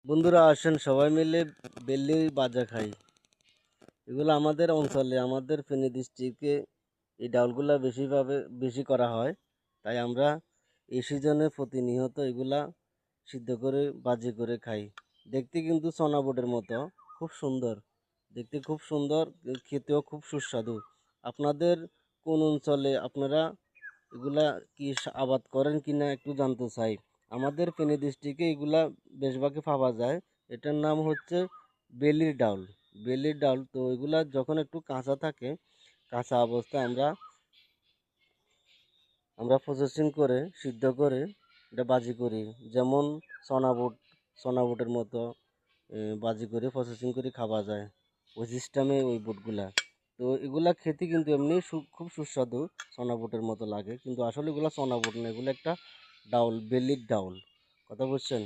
বন্ধুরা আসেন সবাই মিলে বেল্লি বাজা খাই। এগুলো আমাদের অঞ্চলে আমাদের ফেনী ডিস্ট্রিক্টে এই ডাউলগুলা বেশি করা হয়। তাই আমরা এই সিজনে প্রতিনিয়ত এগুলা সিদ্ধ করে বাজি করে খাই। দেখতে কিন্তু চনা বুটের মতো খুব সুন্দর, দেখতে খুব সুন্দর, খেতেও খুব সুস্বাদু। আপনাদের কোন অঞ্চলে আপনারা এগুলা আবাদ করেন কিনা একটু জানতে চাই। আমাদের ফেনী ডিস্ট্রিক্টে এগুলা বেশিরভাগই পাওয়া যায়। এটার নাম হচ্ছে বেলির ডাউল। বেলির ডাউল তো এগুলা যখন একটু কাঁচা থাকে, কাঁচা অবস্থায় আমরা প্রসেসিং করে সিদ্ধ করে এটা বাজি করি। যেমন চনা বুট, চনা বুটের মতো বাজি করে প্রসেসিং করে খাওয়া যায় ওই সিস্টেমে ওই বুটগুলা। তো এগুলা খেতে কিন্তু এমনি খুব সুস্বাদু, চনা বুটের মতো লাগে, কিন্তু আসলে এগুলা চনা বুট না, এগুলো একটা ডাউল, বেলির ডাউল। কথা বুঝছেন?